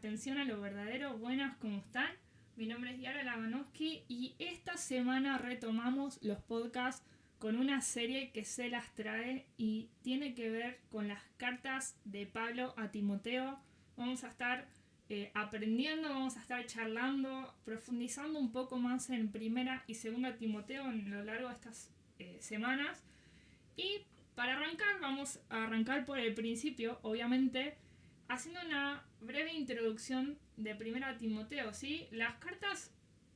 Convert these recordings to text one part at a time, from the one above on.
Atención a lo verdadero. Buenas, ¿cómo están? Mi nombre es Yara Labanowski y esta semana retomamos los podcasts con una serie que se las trae y tiene que ver con las cartas de Pablo a Timoteo. Vamos a estar aprendiendo, vamos a estar charlando, profundizando un poco más en primera y segunda Timoteo en lo largo de estas semanas. Y para arrancar, vamos a arrancar por el principio, obviamente, haciendo una breve introducción de primera Timoteo, ¿sí? Las cartas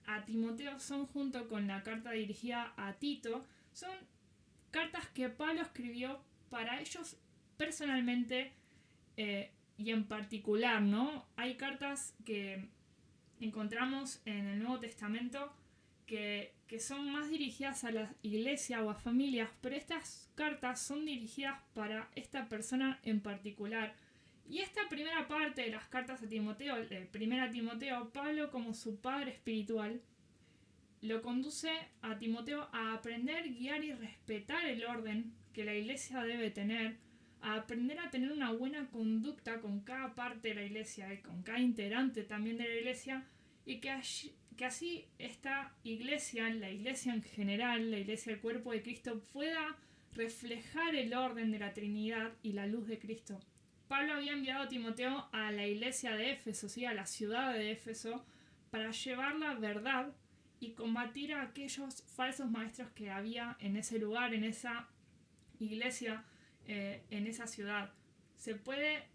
a Timoteo son, junto con la carta dirigida a Tito, son cartas que Pablo escribió para ellos personalmente y en particular, ¿no? Hay cartas que encontramos en el Nuevo Testamento que son más dirigidas a la iglesia o a familias, pero estas cartas son dirigidas para esta persona en particular. Y esta primera parte de las cartas a Timoteo, de primera Timoteo, Pablo, como su padre espiritual, lo conduce a Timoteo a aprender, guiar y respetar el orden que la iglesia debe tener, a aprender a tener una buena conducta con cada parte de la iglesia y con cada integrante también de la iglesia, y que así esta iglesia, la iglesia en general, la iglesia del cuerpo de Cristo, pueda reflejar el orden de la Trinidad y la luz de Cristo. Pablo había enviado a Timoteo a la iglesia de Éfeso, ¿sí? A la ciudad de Éfeso, para llevar la verdad y combatir a aquellos falsos maestros que había en ese lugar, en esa iglesia, en esa ciudad. Se puede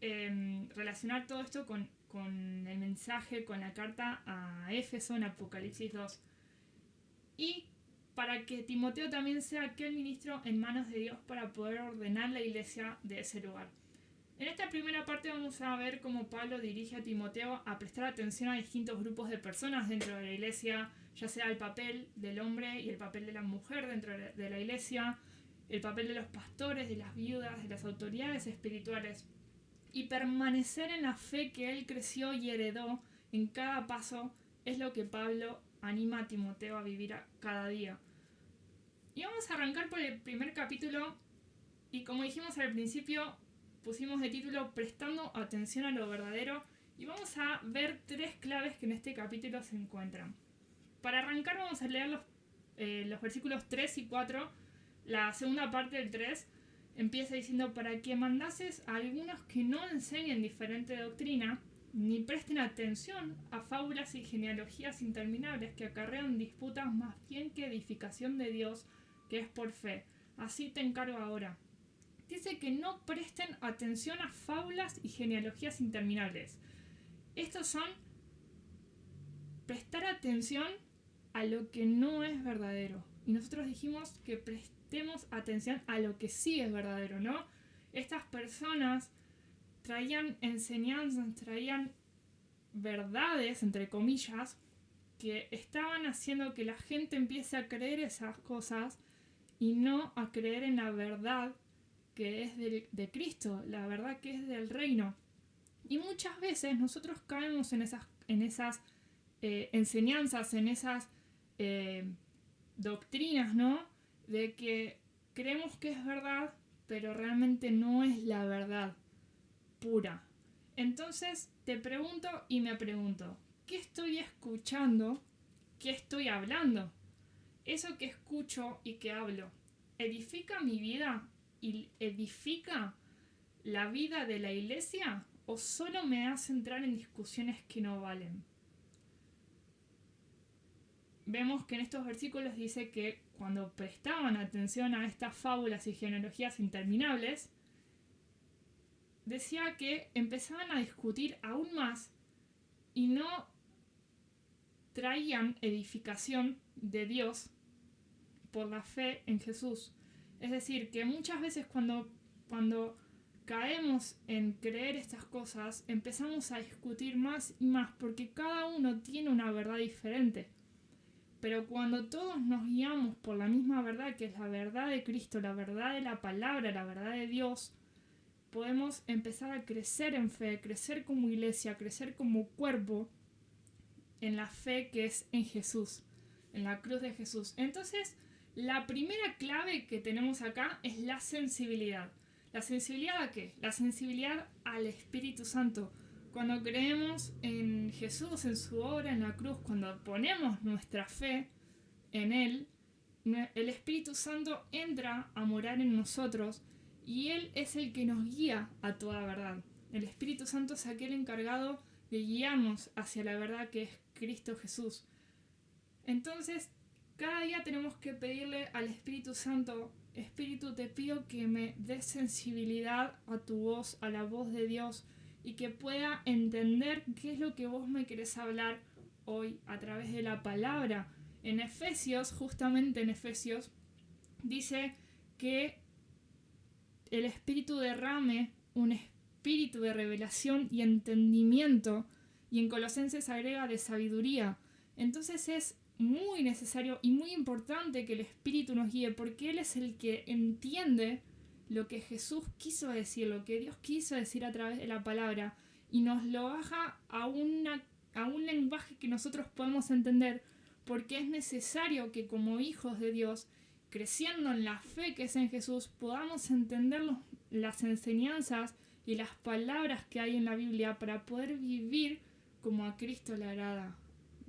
relacionar todo esto con el mensaje, con la carta a Éfeso en Apocalipsis 2. Y para que Timoteo también sea aquel ministro en manos de Dios para poder ordenar la iglesia de ese lugar. En esta primera parte vamos a ver cómo Pablo dirige a Timoteo a prestar atención a distintos grupos de personas dentro de la iglesia, ya sea el papel del hombre y el papel de la mujer dentro de la iglesia, el papel de los pastores, de las viudas, de las autoridades espirituales, y permanecer en la fe que él creció y heredó en cada paso es lo que Pablo anima a Timoteo a vivir cada día. Y vamos a arrancar por el primer capítulo, y como dijimos al principio, pusimos de título Prestando atención a lo verdadero, y vamos a ver tres claves que en este capítulo se encuentran. Para arrancar vamos a leer los versículos 3 y 4. La segunda parte del 3 empieza diciendo: para que mandases a algunos que no enseñen diferente doctrina, ni presten atención a fábulas y genealogías interminables que acarrean disputas más bien que edificación de Dios, que es por fe. Así te encargo ahora. Dice que no presten atención a fábulas y genealogías interminables. Estos son prestar atención a lo que no es verdadero. Y nosotros dijimos que prestemos atención a lo que sí es verdadero, ¿no? Estas personas traían enseñanzas, traían verdades, entre comillas, que estaban haciendo que la gente empiece a creer esas cosas y no a creer en la verdad que es de Cristo, la verdad que es del reino. Y muchas veces nosotros caemos en esas enseñanzas, en esas doctrinas, ¿no? De que creemos que es verdad, pero realmente no es la verdad pura. Entonces te pregunto y me pregunto, ¿qué estoy escuchando? ¿Qué estoy hablando? ¿Eso que escucho y que hablo edifica mi vida y edifica la vida de la iglesia, o solo me hace entrar en discusiones que no valen? Vemos que en estos versículos dice que cuando prestaban atención a estas fábulas y genealogías interminables, decía que empezaban a discutir aún más y no traían edificación de Dios por la fe en Jesús. Es decir, que muchas veces cuando caemos en creer estas cosas, empezamos a discutir más y más porque cada uno tiene una verdad diferente. Pero cuando todos nos guiamos por la misma verdad, que es la verdad de Cristo, la verdad de la palabra, la verdad de Dios, podemos empezar a crecer en fe, crecer como iglesia, crecer como cuerpo en la fe que es en Jesús, en la cruz de Jesús. Entonces, la primera clave que tenemos acá es la sensibilidad. ¿La sensibilidad a qué? La sensibilidad al Espíritu Santo. Cuando creemos en Jesús, en su obra en la cruz, cuando ponemos nuestra fe en Él, el Espíritu Santo entra a morar en nosotros y Él es el que nos guía a toda verdad. El Espíritu Santo es aquel encargado de guiarnos hacia la verdad que es Cristo Jesús. Entonces, cada día tenemos que pedirle al Espíritu Santo: Espíritu, te pido que me des sensibilidad a tu voz, a la voz de Dios, y que pueda entender qué es lo que vos me querés hablar hoy a través de la palabra. En Efesios, justamente en Efesios, dice que el Espíritu derrame un espíritu de revelación y entendimiento, y en Colosenses agrega de sabiduría. Entonces es muy necesario y muy importante que el Espíritu nos guíe, porque Él es el que entiende lo que Jesús quiso decir, lo que Dios quiso decir a través de la palabra, y nos lo baja a un lenguaje que nosotros podemos entender, porque es necesario que como hijos de Dios, creciendo en la fe que es en Jesús, podamos entender las enseñanzas y las palabras que hay en la Biblia para poder vivir como a Cristo le agrada,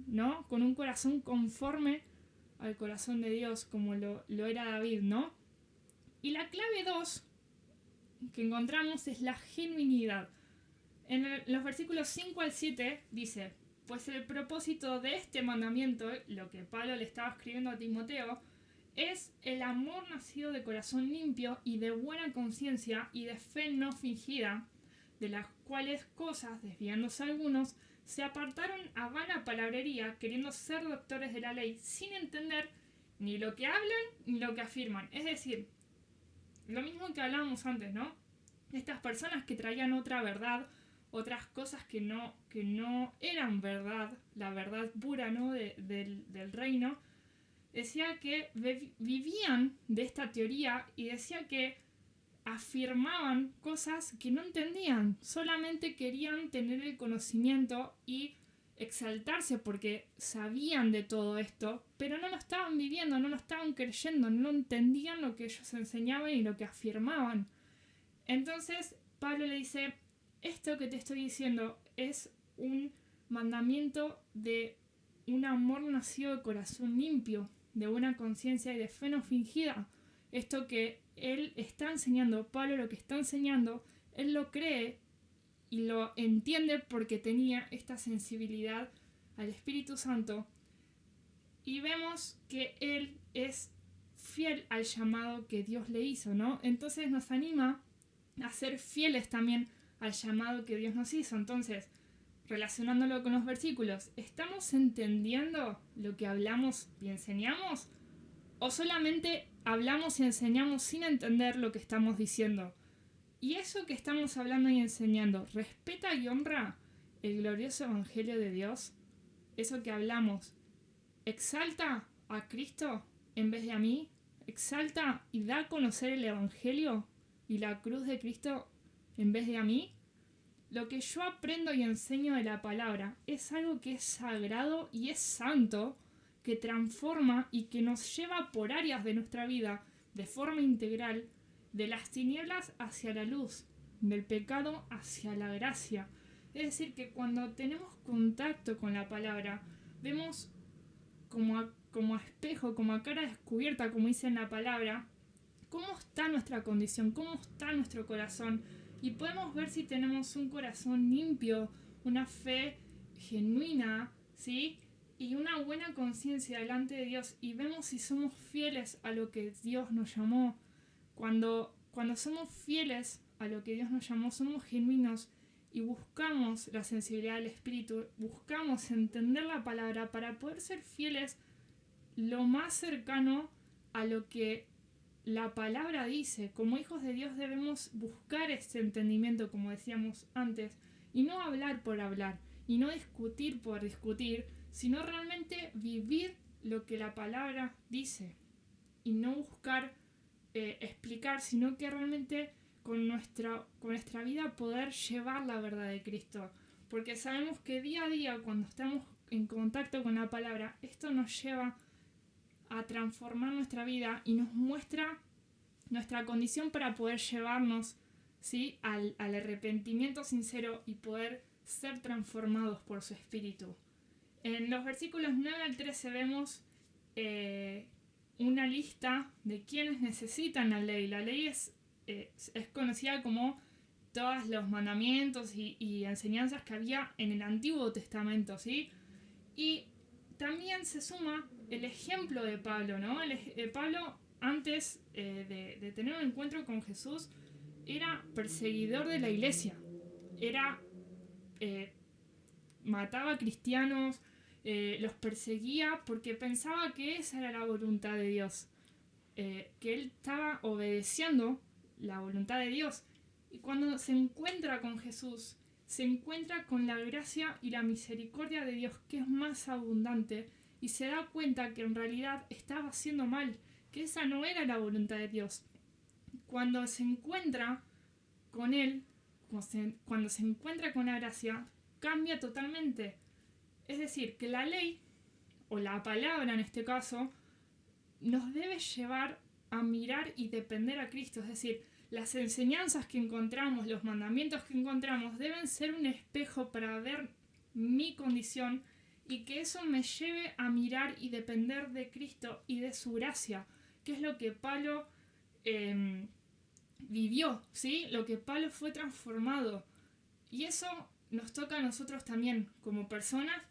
¿no? Con un corazón conforme al corazón de Dios, como lo era David, ¿no? Y la clave 2 que encontramos es la genuinidad. En los versículos 5 al 7 dice: pues el propósito de este mandamiento, lo que Pablo le estaba escribiendo a Timoteo, es el amor nacido de corazón limpio y de buena conciencia y de fe no fingida, de las cuales cosas, desviándose algunos, se apartaron a vana palabrería, queriendo ser doctores de la ley, sin entender ni lo que hablan ni lo que afirman. Es decir, lo mismo que hablábamos antes, ¿no? Estas personas que traían otra verdad, otras cosas que no eran verdad, la verdad pura, ¿no? del reino, decía que vivían de esta teoría y decía que afirmaban cosas que no entendían, solamente querían tener el conocimiento y exaltarse porque sabían de todo esto, pero no lo estaban viviendo, no lo estaban creyendo, no entendían lo que ellos enseñaban y lo que afirmaban. Entonces Pablo le dice: esto que te estoy diciendo es un mandamiento de un amor nacido de corazón limpio, de buena conciencia y de fe no fingida. Esto que él está enseñando, Pablo lo que está enseñando, él lo cree y lo entiende porque tenía esta sensibilidad al Espíritu Santo, y vemos que él es fiel al llamado que Dios le hizo, ¿no? Entonces nos anima a ser fieles también al llamado que Dios nos hizo. Entonces, relacionándolo con los versículos, ¿estamos entendiendo lo que hablamos y enseñamos? ¿O solamente hablamos y enseñamos sin entender lo que estamos diciendo? ¿Y eso que estamos hablando y enseñando respeta y honra el glorioso evangelio de Dios? ¿Eso que hablamos exalta a Cristo en vez de a mí? ¿Exalta y da a conocer el evangelio y la cruz de Cristo en vez de a mí? Lo que yo aprendo y enseño de la palabra es algo que es sagrado y es santo, que transforma y que nos lleva por áreas de nuestra vida de forma integral, de las tinieblas hacia la luz, del pecado hacia la gracia. Es decir, que cuando tenemos contacto con la palabra, vemos como a espejo, como a cara descubierta, como dice en la palabra, cómo está nuestra condición, cómo está nuestro corazón, y podemos ver si tenemos un corazón limpio, una fe genuina, ¿sí? Y una buena conciencia delante de Dios, y vemos si somos fieles a lo que Dios nos llamó. Cuando somos fieles a lo que Dios nos llamó, somos genuinos y buscamos la sensibilidad del Espíritu, buscamos entender la palabra para poder ser fieles lo más cercano a lo que la palabra dice. Como hijos de Dios debemos buscar este entendimiento, como decíamos antes, y no hablar por hablar, y no discutir por discutir, sino realmente vivir lo que la palabra dice, y no buscar explicar, sino que realmente con nuestra vida poder llevar la verdad de Cristo. Porque sabemos que día a día, cuando estamos en contacto con la palabra, esto nos lleva a transformar nuestra vida y nos muestra nuestra condición para poder llevarnos, ¿sí?, al arrepentimiento sincero y poder ser transformados por su espíritu. En los versículos 9 al 13 vemos una lista de quienes necesitan la ley. La ley es conocida como todos los mandamientos y enseñanzas que había en el Antiguo Testamento, ¿sí? Y también se suma el ejemplo de Pablo, ¿no? Pablo, antes de tener un encuentro con Jesús, era perseguidor de la iglesia. Mataba cristianos, los perseguía porque pensaba que esa era la voluntad de Dios, que él estaba obedeciendo la voluntad de Dios. Y cuando se encuentra con Jesús, se encuentra con la gracia y la misericordia de Dios, que es más abundante, y se da cuenta que en realidad estaba haciendo mal, que esa no era la voluntad de Dios. Cuando se encuentra con Él, cuando se encuentra con la gracia, cambia totalmente. Es decir, que la ley, o la palabra en este caso, nos debe llevar a mirar y depender a Cristo. Es decir, las enseñanzas que encontramos, los mandamientos que encontramos, deben ser un espejo para ver mi condición y que eso me lleve a mirar y depender de Cristo y de su gracia, que es lo que Pablo vivió, ¿sí? Lo que Pablo fue transformado. Y eso nos toca a nosotros también, como personas,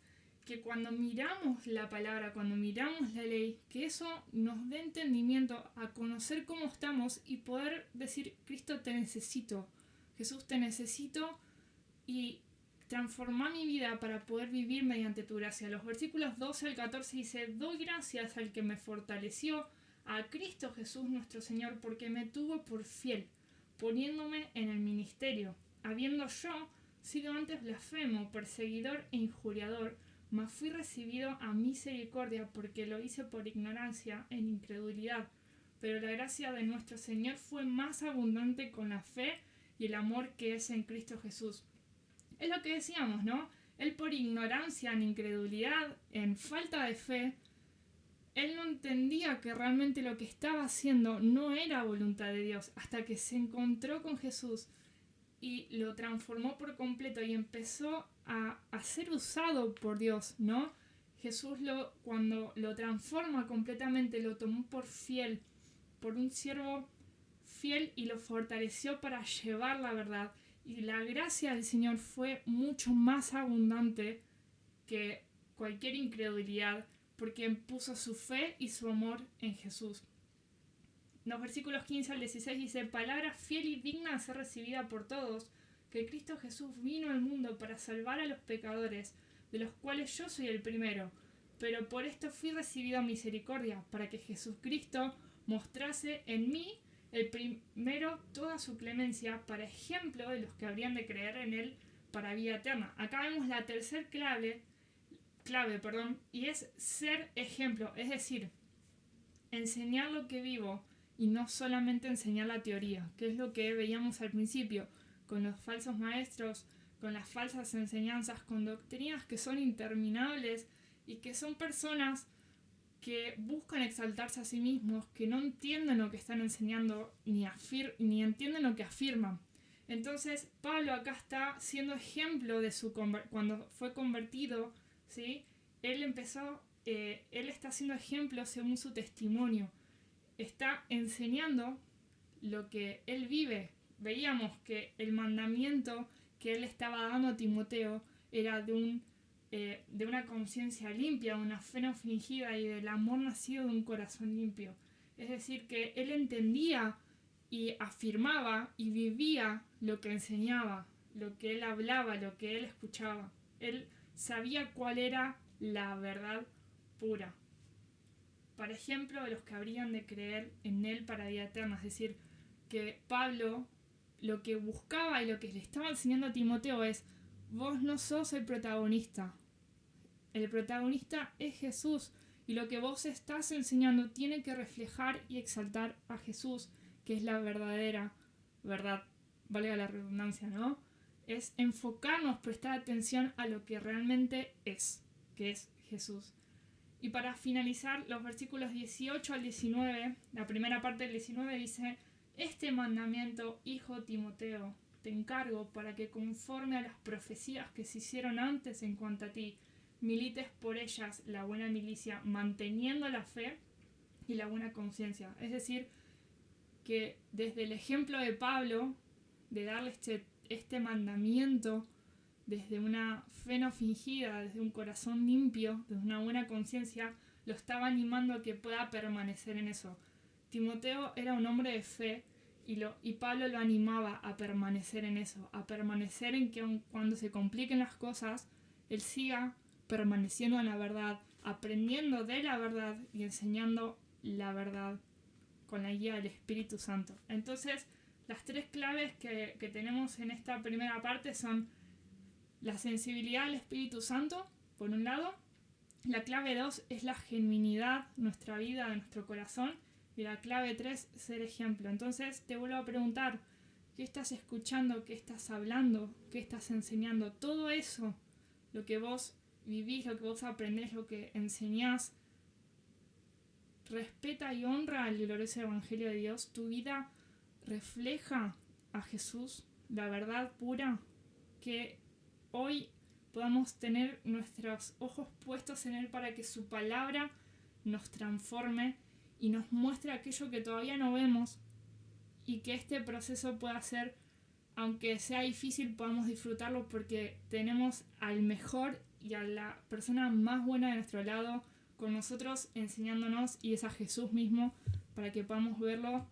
que cuando miramos la palabra, cuando miramos la ley, que eso nos dé entendimiento a conocer cómo estamos y poder decir: Cristo, te necesito, Jesús, te necesito, y transformar mi vida para poder vivir mediante tu gracia. Los versículos 12 al 14 dice: doy gracias al que me fortaleció, a Cristo Jesús nuestro Señor, porque me tuvo por fiel, poniéndome en el ministerio, habiendo yo sido antes blasfemo, perseguidor e injuriador, mas fui recibido a misericordia, porque lo hice por ignorancia en incredulidad. Pero la gracia de nuestro Señor fue más abundante con la fe y el amor que es en Cristo Jesús. Es lo que decíamos, ¿no? Él, por ignorancia, en incredulidad, en falta de fe, él no entendía que realmente lo que estaba haciendo no era voluntad de Dios, hasta que se encontró con Jesús y lo transformó por completo y empezó a ser usado por Dios, ¿no? Jesús cuando lo transforma completamente, lo tomó por fiel, por un siervo fiel, y lo fortaleció para llevar la verdad. Y la gracia del Señor fue mucho más abundante que cualquier incredulidad, porque puso su fe y su amor en Jesús. Los versículos 15 al 16 dice: palabra fiel y digna de ser recibida por todos, que Cristo Jesús vino al mundo para salvar a los pecadores, de los cuales yo soy el primero. Pero por esto fui recibido a misericordia, para que Jesucristo mostrase en mí el primero toda su clemencia, para ejemplo de los que habrían de creer en él para vida eterna. Acá vemos la tercer clave, y es ser ejemplo, es decir, enseñar lo que vivo y no solamente enseñar la teoría, que es lo que veíamos al principio, con los falsos maestros, con las falsas enseñanzas, con doctrinas que son interminables y que son personas que buscan exaltarse a sí mismos, que no entienden lo que están enseñando ni entienden lo que afirman. Entonces Pablo acá está siendo ejemplo de cuando fue convertido, ¿sí? Él está siendo ejemplo según su testimonio. Está enseñando lo que él vive. Veíamos que el mandamiento que él estaba dando a Timoteo era de una conciencia limpia, una fe no fingida y del amor nacido de un corazón limpio. Es decir, que él entendía y afirmaba y vivía lo que enseñaba, lo que él hablaba, lo que él escuchaba. Él sabía cuál era la verdad pura. Por ejemplo, de los que habrían de creer en él para vida eterna. Es decir, que Pablo lo que buscaba y lo que le estaba enseñando a Timoteo es: vos no sos el protagonista. El protagonista es Jesús, y lo que vos estás enseñando tiene que reflejar y exaltar a Jesús, que es la verdadera verdad, valga la redundancia, ¿no? Es enfocarnos, prestar atención a lo que realmente es, que es Jesús. Y para finalizar, los versículos 18 al 19, la primera parte del 19 dice: este mandamiento, hijo Timoteo, te encargo para que conforme a las profecías que se hicieron antes en cuanto a ti, milites por ellas la buena milicia, manteniendo la fe y la buena conciencia. Es decir, que desde el ejemplo de Pablo, de darle este mandamiento, desde una fe no fingida, desde un corazón limpio, desde una buena conciencia, lo estaba animando a que pueda permanecer en eso. Timoteo era un hombre de fe y Pablo lo animaba a permanecer en eso, a permanecer en que aun cuando se compliquen las cosas, él siga permaneciendo en la verdad, aprendiendo de la verdad y enseñando la verdad con la guía del Espíritu Santo. Entonces, las tres claves que tenemos en esta primera parte son la sensibilidad al Espíritu Santo, por un lado. La clave 2 es la genuinidad, nuestra vida, de nuestro corazón. Y la clave 3, ser ejemplo. Entonces te vuelvo a preguntar, ¿qué estás escuchando? ¿Qué estás hablando? ¿Qué estás enseñando? Todo eso, lo que vos vivís, lo que vos aprendés, lo que enseñás, respeta y honra el glorioso Evangelio de Dios. ¿Tu vida refleja a Jesús, la verdad pura? Que hoy podamos tener nuestros ojos puestos en Él para que su palabra nos transforme y nos muestre aquello que todavía no vemos, y que este proceso pueda ser, aunque sea difícil, podamos disfrutarlo porque tenemos al mejor y a la persona más buena de nuestro lado con nosotros enseñándonos, y es a Jesús mismo, para que podamos verlo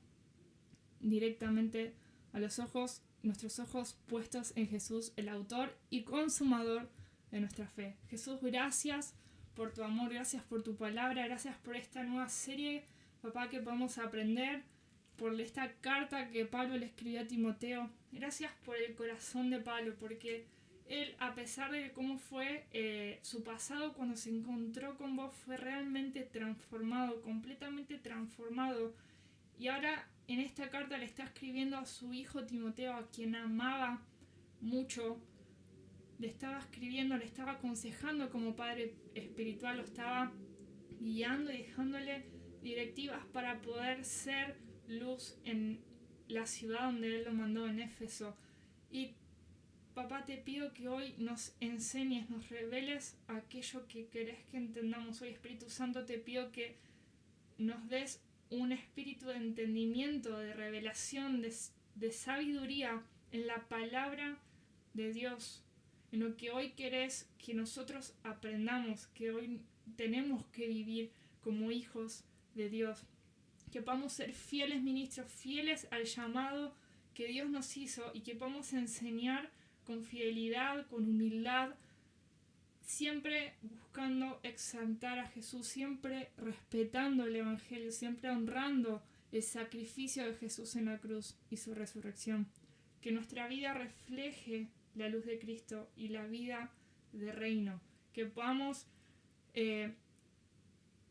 directamente a los ojos, nuestros ojos puestos en Jesús, el autor y consumador de nuestra fe. Jesús, gracias por tu amor, gracias por tu palabra, gracias por esta nueva serie, papá, que podamos aprender, por esta carta que Pablo le escribió a Timoteo. Gracias por el corazón de Pablo, porque él, a pesar de cómo fue su pasado, cuando se encontró con vos, fue realmente transformado, completamente transformado. Y ahora en esta carta le está escribiendo a su hijo Timoteo, a quien amaba mucho. Le estaba escribiendo, le estaba aconsejando como padre espiritual, lo estaba guiando y dejándole directivas para poder ser luz en la ciudad donde él lo mandó, en Éfeso. Y papá, te pido que hoy nos enseñes, nos reveles aquello que querés que entendamos hoy. Espíritu Santo, te pido que nos des un espíritu de entendimiento, de revelación, de sabiduría en la palabra de Dios, en lo que hoy querés que nosotros aprendamos, que hoy tenemos que vivir como hijos de Dios. Que podamos ser fieles ministros, fieles al llamado que Dios nos hizo, y que podamos enseñar con fidelidad, con humildad, siempre buscando exaltar a Jesús, siempre respetando el Evangelio, siempre honrando el sacrificio de Jesús en la cruz y su resurrección. Que nuestra vida refleje la luz de Cristo y la vida de reino. Que podamos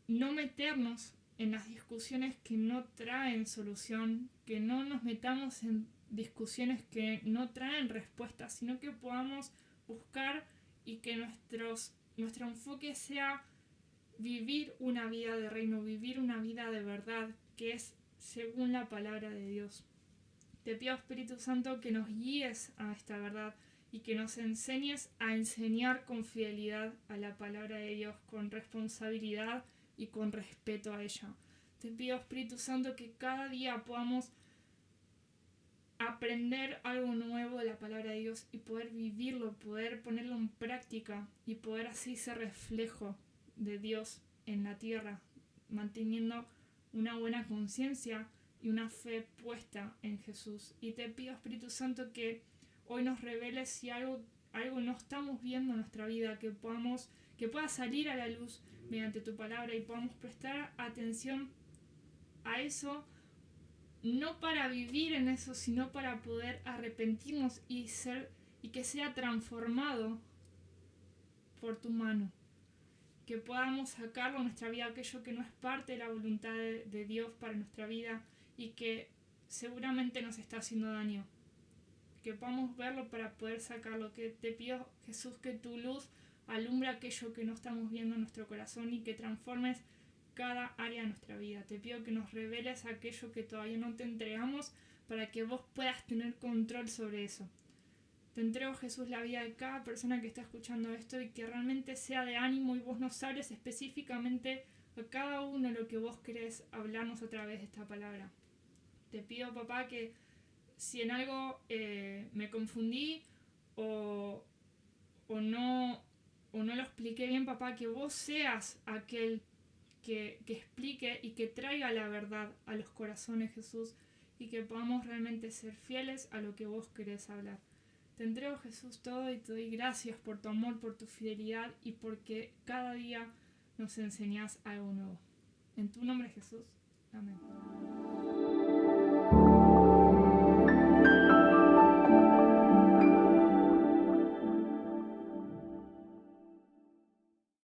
no meternos en las discusiones que no traen solución, que no nos metamos en discusiones que no traen respuestas, sino que podamos buscar, y que nuestro enfoque sea vivir una vida de reino, vivir una vida de verdad, que es según la palabra de Dios. Te pido, Espíritu Santo, que nos guíes a esta verdad y que nos enseñes a enseñar con fidelidad a la palabra de Dios, con responsabilidad y con respeto a ella. Te pido, Espíritu Santo, que cada día podamos aprender algo nuevo de la palabra de Dios y poder vivirlo, poder ponerlo en práctica y poder así ser reflejo de Dios en la tierra, manteniendo una buena conciencia y una fe puesta en Jesús. Y te pido, Espíritu Santo, que hoy nos reveles si algo no estamos viendo en nuestra vida, que pueda salir a la luz mediante tu palabra, y podamos prestar atención a eso, no para vivir en eso, sino para poder arrepentirnos y que sea transformado por tu mano. Que podamos sacarlo de nuestra vida, aquello que no es parte de la voluntad de Dios para nuestra vida y que seguramente nos está haciendo daño. Que podamos verlo para poder sacarlo. Que te pido, Jesús, que tu luz alumbre aquello que no estamos viendo en nuestro corazón, y que transformes cada área de nuestra vida. Te pido que nos reveles aquello que todavía no te entregamos para que vos puedas tener control sobre eso. Te entrego, Jesús, la vida de cada persona que está escuchando esto y que realmente sea de ánimo y vos nos hables específicamente a cada uno lo que vos querés hablarnos a través de esta palabra. Te pido, papá, que si en algo me confundí o no lo expliqué bien, papá, que vos seas aquel que explique y que traiga la verdad a los corazones, Jesús, y que podamos realmente ser fieles a lo que vos querés hablar. Te entrego, Jesús, todo y te doy gracias por tu amor, por tu fidelidad y porque cada día nos enseñás algo nuevo. En tu nombre, Jesús. Amén.